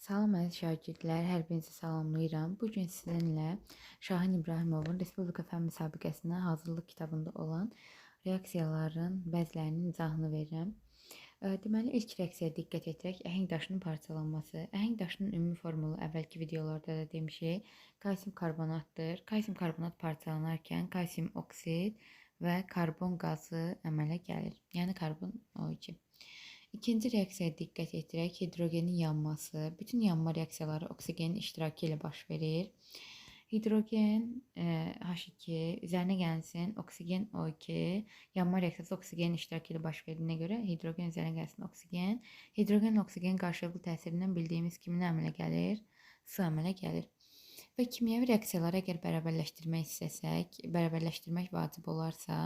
Salam əziz şagirdlər, hər birinizi salamlayıram. Bu gün sizinlə Şahin İbrahimovun Respublika Fənn müsabiqəsinə hazırlıq kitabında olan reaksiyaların bəzilərinin izahını verirəm. Deməli, ilk reaksiyaya diqqət edirək, əhəng daşının parçalanması. Əhəng daşının ümumi formulu əvvəlki videolarda da demişik, kalsium karbonatdır. Kalsium karbonat parçalanarkən kalsium oksid və karbon qazı əmələ gəlir, yəni karbon O2. İkinci reaksiyaya diqqət edirək, hidrogenin yanması. Bütün yanma reaksiyaları oksigenin iştirakı ilə baş verir. Hidrogen H2 üzərinə gəlsin, oksigen O2, yanma reaksiyası oksigenin iştirakı ilə baş verdiyinə görə hidrogen üzərinə gəlsin oksigen. Hidrogen oksigen qarşılıqlı təsirindən bildiyimiz kimi nə əmələ gəlir? Su əmələ gəlir. Və kimyəvi reaksiyaları əgər bərabərləşdirmək istəsək, bərabərləşdirmək vacib olarsa,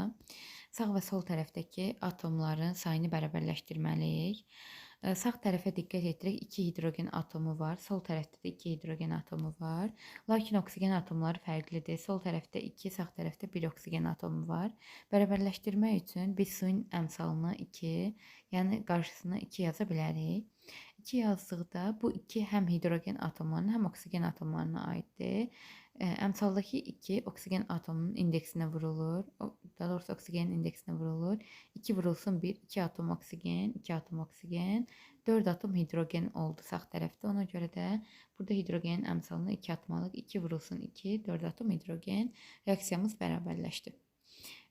sağ və sol tərəfdəki atomların sayını bərabərləşdirməliyik. Sağ tərəfə diqqət edirək, 2 hidrogen atomu var, sol tərəfdə də 2 hidrogen atomu var. Lakin oksigen atomları fərqlidir. Sol tərəfdə 2, sağ tərəfdə 1 oksigen atomu var. Bərabərləşdirmək üçün biz suyun əmsalını 2, yəni qarşısına 2 yaza bilərik. 2 yazdıqda bu 2 həm hidrogen atomlarına, həm oksigen atomlarına aiddir. Əmsaldakı 2 oksigen atomunun indeksinə vurulur. Daha doğrusu oksigenin indeksinə vurulur. 2 vurulsun 1, 2 atom oksigen, 2 atom oksigen, 4 atom hidrogen oldu sağ tərəfdə. Ona görə də burada hidrogenin əmsalına 2 atmalıyıq. 2 vurulsun 2, 4 atom hidrogen. Reaksiyamız bərabərləşdi.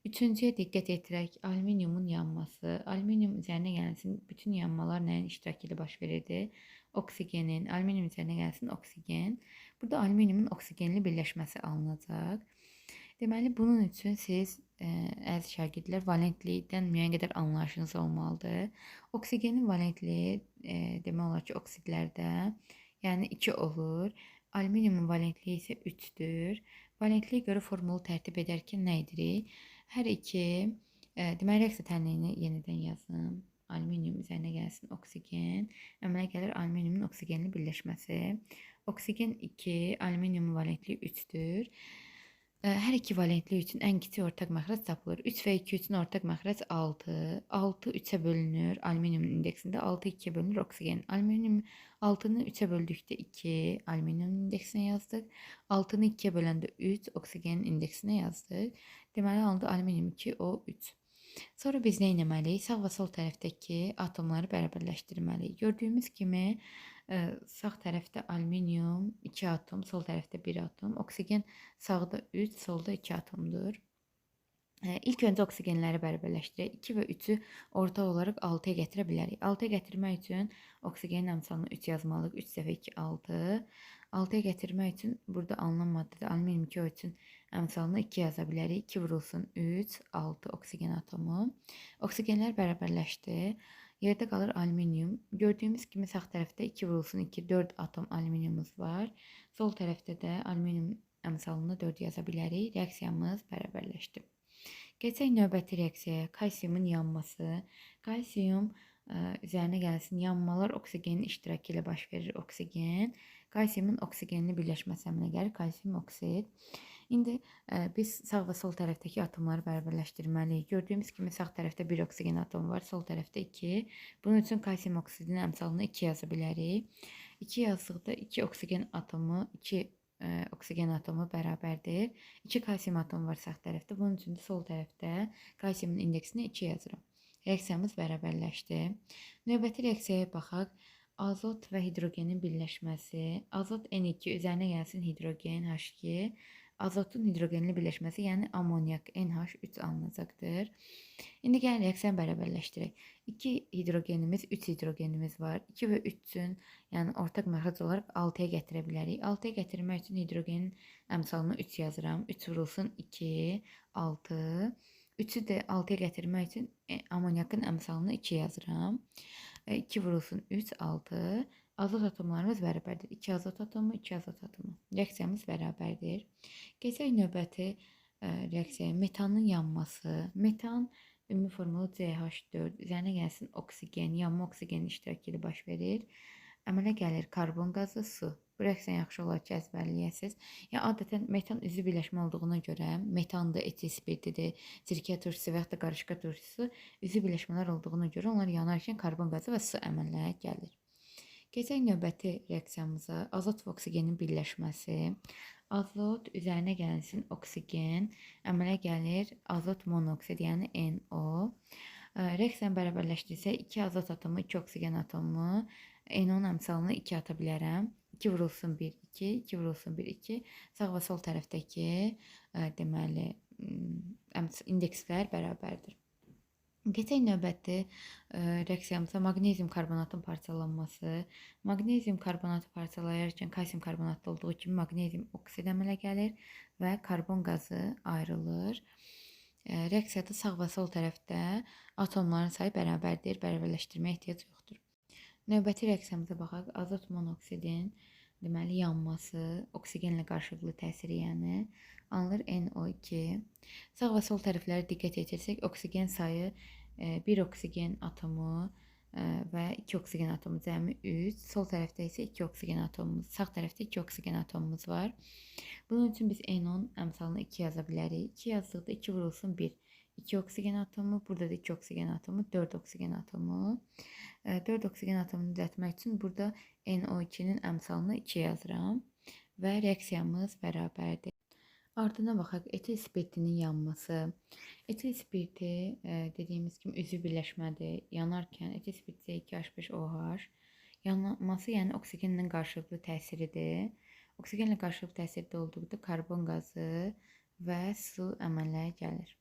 Üçüncüyə diqqət edirək, alüminiumun yanması. Alüminium üzərinə gəlsin, bütün yanmalar nəyin iştirakı ilə baş verirdi? Oksigenin, alüminium üzərinə gəlsin oksigen. Burada alüminiumun oksigenli birləşməsi alınacaq. Deməli, bunun üçün siz, əziz şagirdlər, valentlikdən müəyyən qədər anlayışınız olmalıdır. Oksigenin valentliyi demək olar ki, oksidlərdə, yəni 2 olur. Alüminiumun valentliyi isə 3-dür. Valentliyə görə formulu tərtib edərkən nə edirik? Hər iki, deməli, reaksiya tənliyini yenidən yazım. Alüminium üzərinə gəlsin oksigen. Əmələ gəlir alüminiumun oksigenli birləşməsi. Oksigen 2, alüminiumun valentliyi 3-dür. Hər iki valentlik üçün ən kiçik ortaq məxrəc tapılır. 3 və 2 üçün ortaq məxrəc 6. 6 3-ə bölünür alüminiumun indeksində. 6 2-yə bölünür oksigen. Alüminium 6-nı 3-ə böldükdə 2 alüminiumun indeksinə yazdıq. 6-nı 2-yə böləndə 3 oksigenin indeksinə yazdıq. Deməli, alındı alüminium 2, O3. Sonra biz nə etməliyik? Sağ və sol tərəfdəki atomları bərabərləşdirməliyik. Gördüyümüz kimi sağ tərəfdə alüminium 2 atom, sol tərəfdə 1 atom. Oksigen sağda 3, solda 2 atomdur. İlk öncə oksigenləri bərabərləşdirək. 2 və 3-ü ortaq olaraq 6-ya gətirə bilərik. 6-ya gətirmək üçün oksigenin əmsalını 3 yazmalıyıq. 3 dəfə 2, 6. 6-ya gətirmək üçün burada alınan maddədə alüminium 2 üçün əmsalını 2 yaza bilərik. 2 vurulsun 3, 6 oksigen atomu. Oksigenlər bərabərləşdi. Yerdə qalır alüminium. Gördüyümüz kimi sağ tərəfdə 2 vurulsun 2, 4 atom alüminiumumuz var. Sol tərəfdə də alüminium əmsalını 4 yaza bilərik. Reaksiyamız bərabərləşdi. Keçək növbəti reaksiyaya, kalsiumun yanması. Kalsium üzərinə gəlsin, yanmalar oksigenin iştirakı ilə baş verir. Oksigen, kalsiumun oksigenli birləşməsi əmələ gəlir, kalsium oksid. İndi biz sağ və sol tərəfdəki atomları bərabərləşdirməliyik. Gördüyümüz kimi sağ tərəfdə 1 oksigen atomu var, sol tərəfdə 2. Bunun üçün kalsium oksidinin əmsalını 2 yaza bilərik. 2 yazdıqda 2 oksigen atomu, 2 oksigen atomu bərabərdir. 2 kalsium atomu var sağ tərəfdə. Bunun üçün də sol tərəfdə kalsiumun indeksini 2 yazırım. Reaksiyamız bərabərləşdi. Növbəti reaksiyaya baxaq. Azot və hidrogenin birləşməsi. Azot N2 üzərinə gəlsin hidrogen H2. Azotun hidrogenli birləşməsi, yəni amonyak NH3 alınacaqdır. İndi gəlin reaksiyanı bərabərləşdirək. 2 hidrogenimiz, 3 hidrogenimiz var. 2 və 3 üçün, yəni ortaq məxrəc olaraq 6-ya gətirə bilərik. 6-ya gətirmək üçün hidrogenin əmsalını 3 yazıram. 3 vurulsun 2, 6. 3-ü də 6-ya gətirmək üçün amonyakın əmsalını 2 yazıram. 2 vurulsun 3, 6. Azot atomlarımız bərabərdir. 2 azot atomu, 2 azot atomu. Reaksiyamız bərabərdir. Keçək növbəti reaksiyaya, metanın yanması. Metan ümumi formulu CH4. Üzərinə gəlsin oksigen, yanma oksigenin iştirakı ilə baş verir. Əmələ gəlir karbon qazı, su. Bu reaksiya yaxşı olar ki, əzbərləyəsiniz. Yəni, adətən metan üzvü birləşmə olduğuna görə, metandır, etil spirtidir, sirkə turşusu və ya da qarışqa turşusu üzvü birləşmələr olduğuna görə onlar yanarkən karbon qazı və su əmələ gəlir. Keçək növbəti reaksiyamıza azot və oksigenin birləşməsi. Azot üzərinə gəlsin oksigen, əmələ gəlir azot monoksid, yəni NO. Reaksiyanı bərabərləşdirsək 2 azot atomu, 2 oksigen atomu, NO-nun əmsalını 2 ata bilərəm. 2 vurulsun 1, 2, 2 vurulsun 1, 2. Sağ və sol tərəfdəki deməli indekslər bərabərdir. Keçək növbəti reaksiyamıza maqnezium karbonatın parçalanması. Maqnezium karbonatı parçalayarkən kalsium karbonatda olduğu kimi maqnezium oksid əmələ gəlir və karbon qazı ayrılır. Reaksiyada sağ və sol tərəfdə atomların sayı bərabərdir, bərabərləşdirməyə ehtiyac yoxdur. Növbəti reaksiyamıza baxaq. Azot monoksidin deməli yanması, oksigenlə qarşılıqlı təsiri, yəni alınır NO2. Sağ və sol tərəflərə diqqət yetirsək, oksigen sayı 1 oksigen atomu və 2 oksigen atomu cəmi 3. Sol tərəfdə isə 2 oksigen atomumuz, sağ tərəfdə 2 oksigen atomumuz var. Bunun üçün biz NO-nun əmsalını 2 yaza bilərik. 2 yazdıqda 2 vurulsun 1. 2 oksigen atomu, burada da 2 oksigen atomu, 4 oksigen atomu. 4 oksigen atomunu düzəltmək üçün burada NO2-nin əmsalını 2 yazıram və reaksiyamız bərabərdir. Ardına baxaq, etil spirtinin yanması. Etil spirti dediyimiz kimi üzvü birləşmədir. Yanarkən etil spirt C2H5OH yanması, yəni oksigenlə qarşılıqlı təsiridir. Oksigenlə qarşılıqlı təsirdə olduğunda karbon qazı və su əmələ gəlir.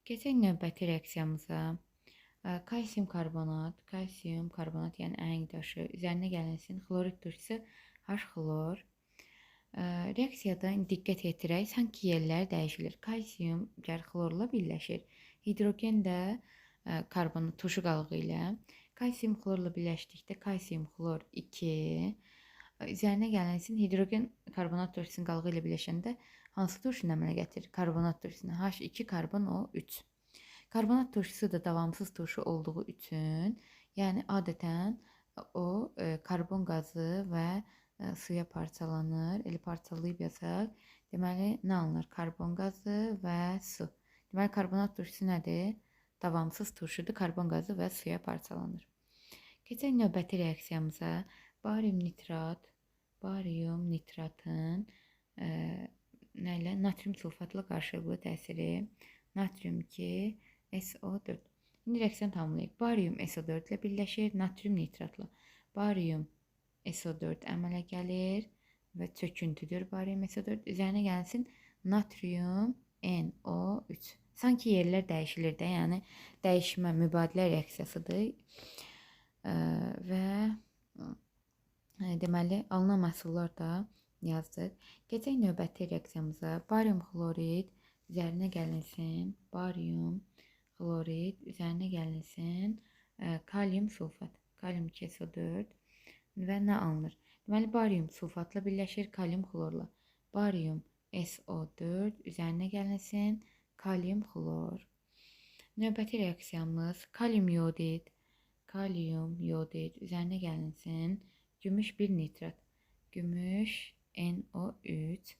Keçək növbəti reaksiyamıza. Kalsium karbonat, yəni əhəng daşı üzərinə gəlinsin xlorid turşusu H-xlor. Reaksiyada diqqət yetirək, sanki yerləri dəyişilir. Kalsium gəl xlorla birləşir. Hidrogen də karbonat turşu qalığı ilə. Kalsium xlorla birləşdikdə kalsium xlor 2. Üzərinə gələnsin hidrogen karbonat turşusunun qalığı ilə birləşəndə hansı turşunu əmələ gətirir? Karbonat turşusunu. H2 karbon O3. Karbonat turşusu da davamsız turşu olduğu üçün, yəni adətən o karbon qazı və suya parçalanır. Elə parçalayıb yazaq. Deməli, nə alınır? Karbon qazı və su. Deməli, karbonat turşusu nədir? Davamsız turşudur. Karbon qazı və suya parçalanır. Keçək növbəti reaksiyamıza. Barium nitratın nə ilə? Natrium sulfatla qarşılıqlı təsiri. Natrium 2, SO4. İndi reaksiyanı tamamlayaq. Barium SO4 ilə birləşir natrium nitratla. Barium SO4 əmələ gəlir və çöküntüdür barium SO4. Üzərinə gəlsin natrium NO3. Sanki yerlər dəyişilir də, yəni dəyişmə, mübadilə reaksiyasıdır. Və deməli, alınan məhsullar da yazdıq. Keçək növbəti reaksiyamıza. Barium xlorid üzərinə gəlinsin. Barium xlorid üzərinə gəlinsin. Kalium sulfat. Kalium 2SO4 və nə alınır? Deməli, barium sulfatla birləşir kalium xlorla. Barium SO4 üzərinə gəlinsin kalium xlor. Növbəti reaksiyamız kalium yodid. Kalium yodid üzərinə gəlinsin gümüş 1 nitrat. Gümüş NO3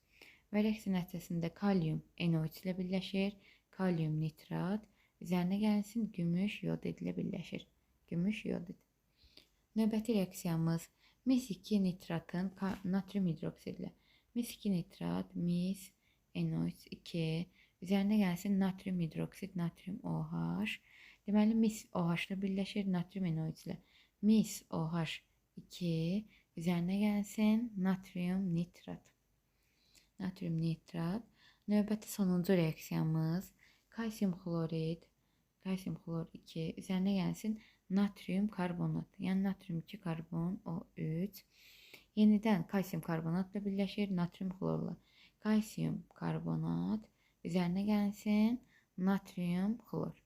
və reaksiya nəticəsində kalium NO3 ilə birləşir. Kalium nitrat üzərinə gəlinsin gümüş yodid ilə birləşir. Gümüş yodid. Növbəti reaksiyamız mis2 nitratın natrium hidroksidlə. Mis2 nitrat, mis NO2 üzərinə gəlsin natrium hidroksid, natrium OH. Deməli, mis OH ilə birləşir natrium NO3 ilə. Mis OH2 üzərinə gəlsin natrium nitrat. Natrium nitrat. Növbəti sonuncu reaksiyamız kalsium xlorid. Kalsium xlor 2 üzərinə gəlsin natrium karbonat, yəni natrium 2 karbon O3. Yenidən kalsium karbonatla birləşir natrium xlorla. Kalsium karbonat üzərinə gəlsin natrium xlor.